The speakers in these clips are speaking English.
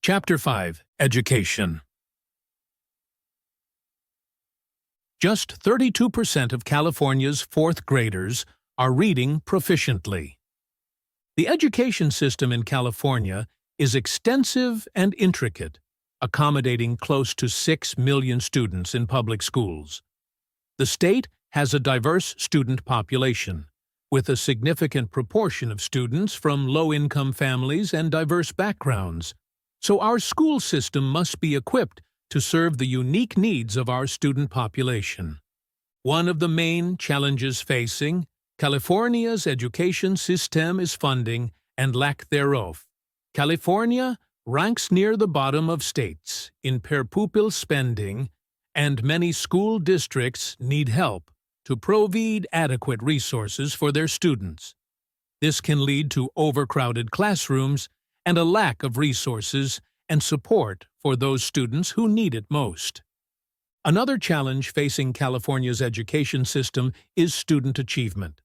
Chapter 5: Education. Just 32% of California's fourth graders are reading proficiently. The education system in California is extensive and intricate, accommodating close to 6 million students in public schools. The state has a diverse student population, with a significant proportion of students from low-income families and diverse backgrounds, so our school system must be equipped to serve the unique needs of our student population. One of the main challenges facing California's education system is funding and lack thereof. California ranks near the bottom of states in per-pupil spending, and many school districts need help to provide adequate resources for their students. This can lead to overcrowded classrooms and a lack of resources and support for those students who need it most. Another challenge facing California's education system is student achievement.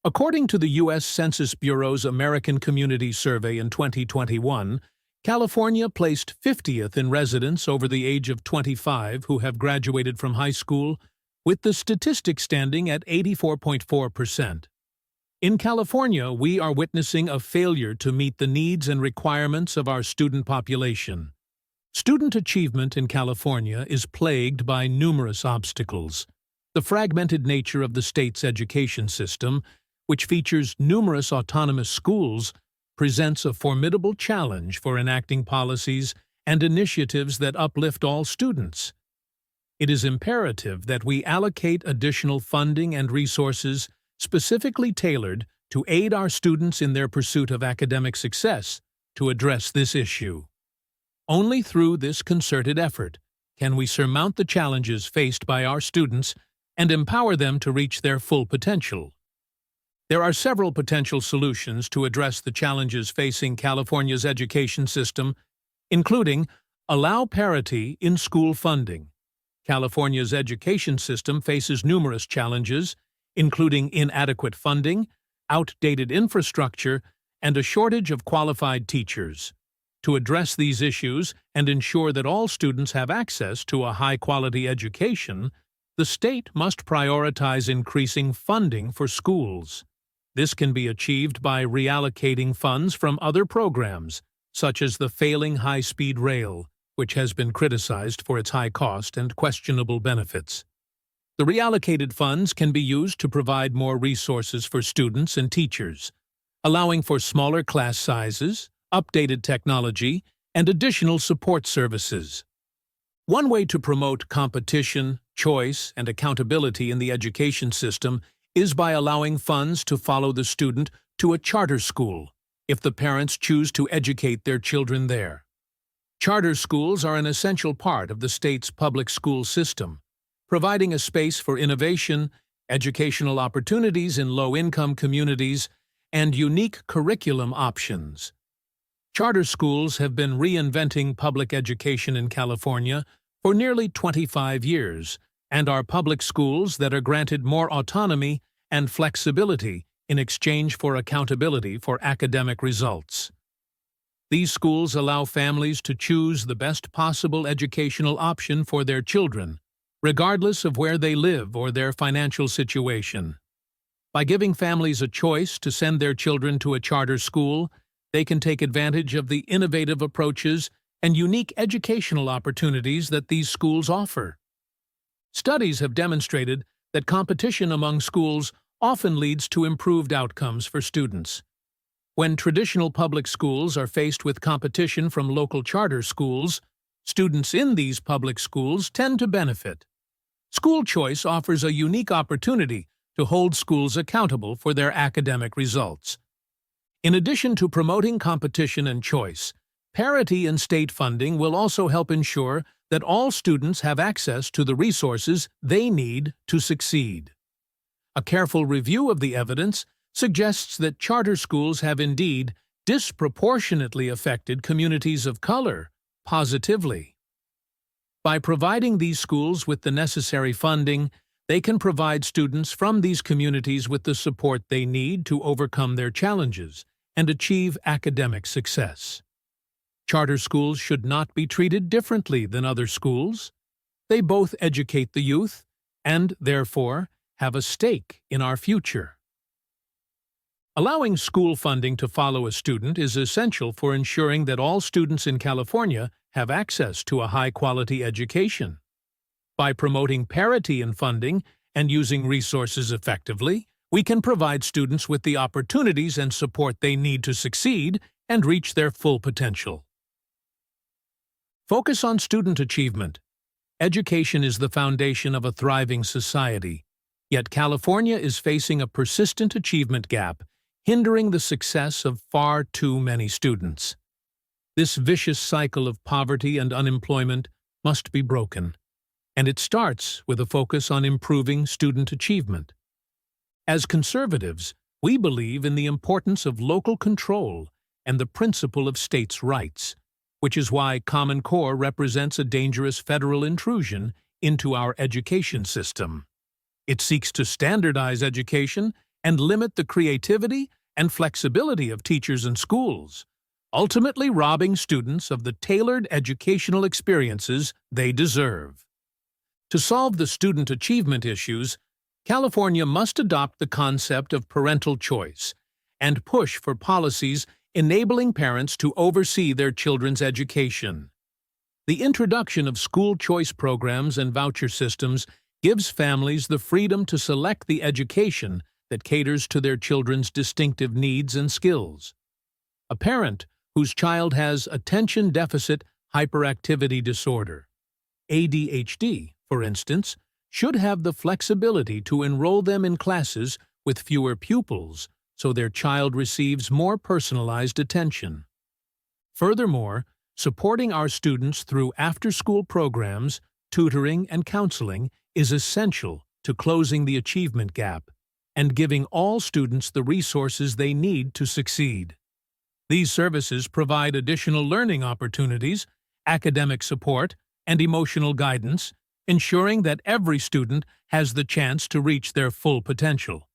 According to the U.S. Census Bureau's American Community Survey in 2021, California placed 50th in residents over the age of 25 who have graduated from high school, with the statistic standing at 84.4%. In California, we are witnessing a failure to meet the needs and requirements of our student population. Student achievement in California is plagued by numerous obstacles. The fragmented nature of the state's education system, which features numerous autonomous schools, presents a formidable challenge for enacting policies and initiatives that uplift all students. It is imperative that we allocate additional funding and resources specifically tailored to aid our students in their pursuit of academic success to address this issue. Only through this concerted effort can we surmount the challenges faced by our students and empower them to reach their full potential. There are several potential solutions to address the challenges facing California's education system, including allow parity in school funding. California's education system faces numerous challenges, including inadequate funding, outdated infrastructure, and a shortage of qualified teachers. To address these issues and ensure that all students have access to a high-quality education, the state must prioritize increasing funding for schools. This can be achieved by reallocating funds from other programs, such as the failing high-speed rail, which has been criticized for its high cost and questionable benefits. The reallocated funds can be used to provide more resources for students and teachers, allowing for smaller class sizes, updated technology, and additional support services. One way to promote competition, choice, and accountability in the education system is by allowing funds to follow the student to a charter school, if the parents choose to educate their children there. Charter schools are an essential part of the state's public school system, providing a space for innovation, educational opportunities in low-income communities, and unique curriculum options. Charter schools have been reinventing public education in California for nearly 25 years, and are public schools that are granted more autonomy and flexibility in exchange for accountability for academic results. These schools allow families to choose the best possible educational option for their children, regardless of where they live or their financial situation. By giving families a choice to send their children to a charter school, they can take advantage of the innovative approaches and unique educational opportunities that these schools offer. Studies have demonstrated that competition among schools often leads to improved outcomes for students. When traditional public schools are faced with competition from local charter schools, students in these public schools tend to benefit. School choice offers a unique opportunity to hold schools accountable for their academic results. In addition to promoting competition and choice, parity in state funding will also help ensure that all students have access to the resources they need to succeed. A careful review of the evidence suggests that charter schools have indeed disproportionately affected communities of color positively. By providing these schools with the necessary funding, they can provide students from these communities with the support they need to overcome their challenges and achieve academic success. Charter schools should not be treated differently than other schools. They both educate the youth and, therefore, have a stake in our future. Allowing school funding to follow a student is essential for ensuring that all students in California have access to a high-quality education. By promoting parity in funding and using resources effectively, we can provide students with the opportunities and support they need to succeed and reach their full potential. Focus on student achievement. Education is the foundation of a thriving society, yet California is facing a persistent achievement gap, hindering the success of far too many students. This vicious cycle of poverty and unemployment must be broken, and it starts with a focus on improving student achievement. As conservatives, we believe in the importance of local control and the principle of states' rights, which is why Common Core represents a dangerous federal intrusion into our education system. It seeks to standardize education and limit the creativity and flexibility of teachers and schools, ultimately robbing students of the tailored educational experiences they deserve. To solve the student achievement issues, California must adopt the concept of parental choice and push for policies enabling parents to oversee their children's education. The introduction of school choice programs and voucher systems gives families the freedom to select the education that caters to their children's distinctive needs and skills. A parent whose child has attention deficit hyperactivity disorder, ADHD, for instance, should have the flexibility to enroll them in classes with fewer pupils so their child receives more personalized attention. Furthermore, supporting our students through after-school programs, tutoring, and counseling is essential to closing the achievement gap and giving all students the resources they need to succeed. These services provide additional learning opportunities, academic support, and emotional guidance, ensuring that every student has the chance to reach their full potential.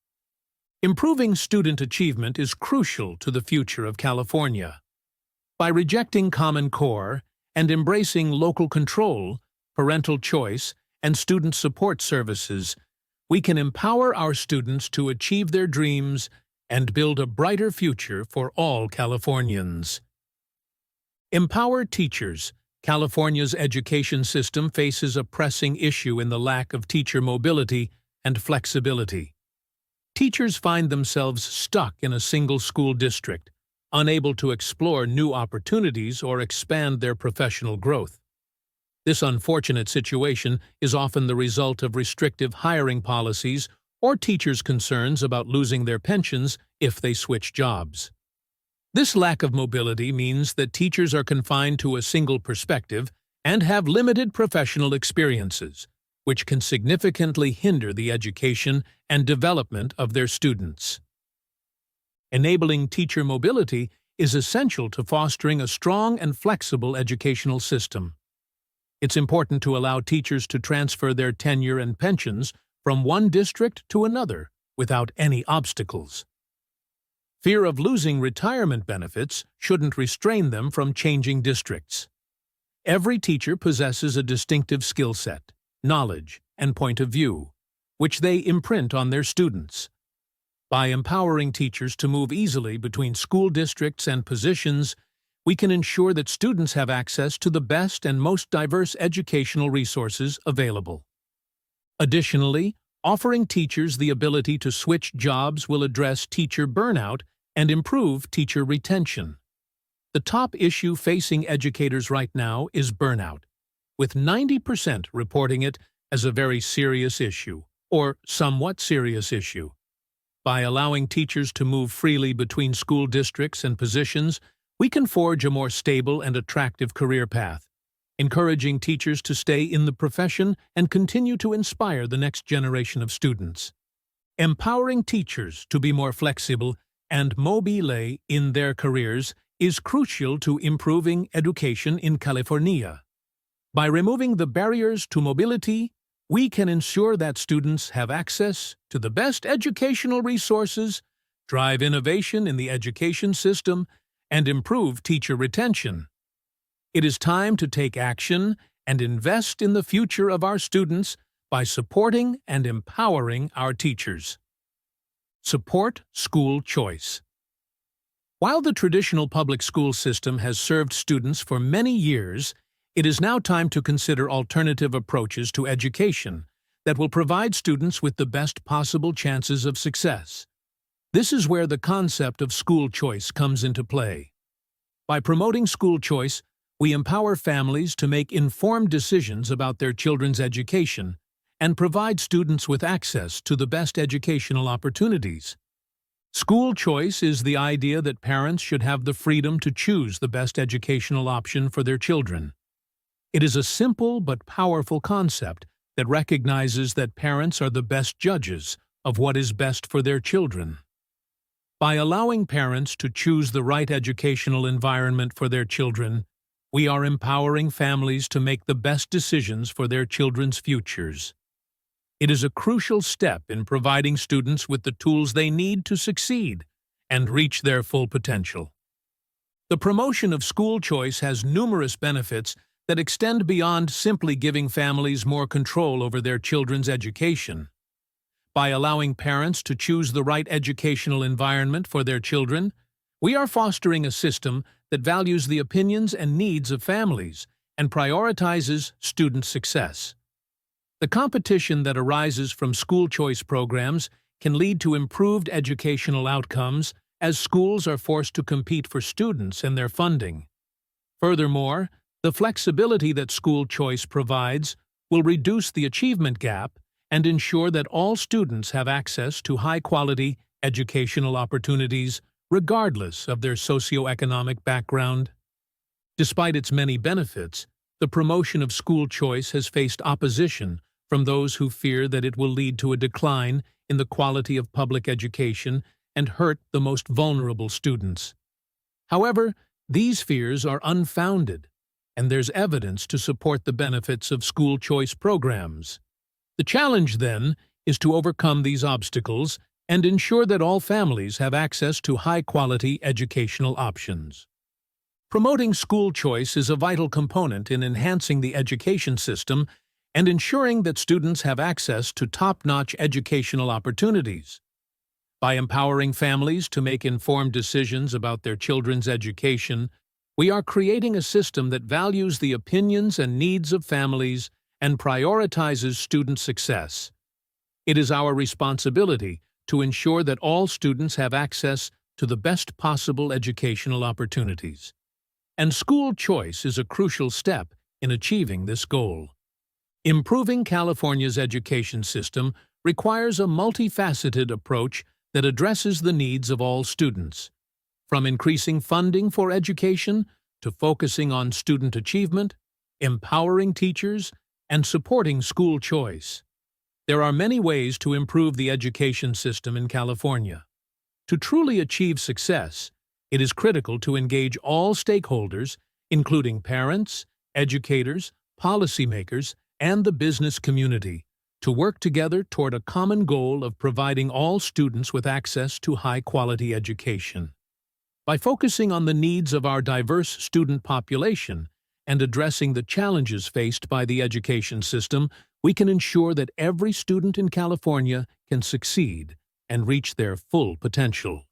Improving student achievement is crucial to the future of California. By rejecting Common Core and embracing local control, parental choice, and student support services, we can empower our students to achieve their dreams and build a brighter future for all Californians. Empower teachers. California's education system faces a pressing issue in the lack of teacher mobility and flexibility. Teachers find themselves stuck in a single school district, unable to explore new opportunities or expand their professional growth. This unfortunate situation is often the result of restrictive hiring policies or teachers' concerns about losing their pensions if they switch jobs. This lack of mobility means that teachers are confined to a single perspective and have limited professional experiences, which can significantly hinder the education and development of their students. Enabling teacher mobility is essential to fostering a strong and flexible educational system. It's important to allow teachers to transfer their tenure and pensions from one district to another without any obstacles. Fear of losing retirement benefits shouldn't restrain them from changing districts. Every teacher possesses a distinctive skill set, knowledge, and point of view, which they imprint on their students. By empowering teachers to move easily between school districts and positions, we can ensure that students have access to the best and most diverse educational resources available. Additionally, offering teachers the ability to switch jobs will address teacher burnout and improve teacher retention. The top issue facing educators right now is burnout, with 90% reporting it as a very serious issue, or somewhat serious issue. By allowing teachers to move freely between school districts and positions, we can forge a more stable and attractive career path, encouraging teachers to stay in the profession and continue to inspire the next generation of students. Empowering teachers to be more flexible and mobile in their careers is crucial to improving education in California. By removing the barriers to mobility, we can ensure that students have access to the best educational resources, drive innovation in the education system, and improve teacher retention. It is time to take action and invest in the future of our students by supporting and empowering our teachers. Support school choice. While the traditional public school system has served students for many years, it is now time to consider alternative approaches to education that will provide students with the best possible chances of success. This is where the concept of school choice comes into play. By promoting school choice, we empower families to make informed decisions about their children's education and provide students with access to the best educational opportunities. School choice is the idea that parents should have the freedom to choose the best educational option for their children. It is a simple but powerful concept that recognizes that parents are the best judges of what is best for their children. By allowing parents to choose the right educational environment for their children, we are empowering families to make the best decisions for their children's futures. It is a crucial step in providing students with the tools they need to succeed and reach their full potential. The promotion of school choice has numerous benefits that extend beyond simply giving families more control over their children's education. By allowing parents to choose the right educational environment for their children, we are fostering a system that values the opinions and needs of families and prioritizes student success. The competition that arises from school choice programs can lead to improved educational outcomes as schools are forced to compete for students and their funding. Furthermore, the flexibility that school choice provides will reduce the achievement gap and ensure that all students have access to high-quality educational opportunities regardless of their socioeconomic background. Despite its many benefits, the promotion of school choice has faced opposition from those who fear that it will lead to a decline in the quality of public education and hurt the most vulnerable students. However, these fears are unfounded, and there's evidence to support the benefits of school choice programs. The challenge, then, is to overcome these obstacles and ensure that all families have access to high-quality educational options. Promoting school choice is a vital component in enhancing the education system and ensuring that students have access to top-notch educational opportunities. By empowering families to make informed decisions about their children's education, we are creating a system that values the opinions and needs of families and prioritizes student success. It is our responsibility to ensure that all students have access to the best possible educational opportunities. And school choice is a crucial step in achieving this goal. Improving California's education system requires a multifaceted approach that addresses the needs of all students. From increasing funding for education to focusing on student achievement, empowering teachers, and supporting school choice. There are many ways to improve the education system in California. To truly achieve success, it is critical to engage all stakeholders, including parents, educators, policymakers, and the business community, to work together toward a common goal of providing all students with access to high-quality education. By focusing on the needs of our diverse student population and addressing the challenges faced by the education system, we can ensure that every student in California can succeed and reach their full potential.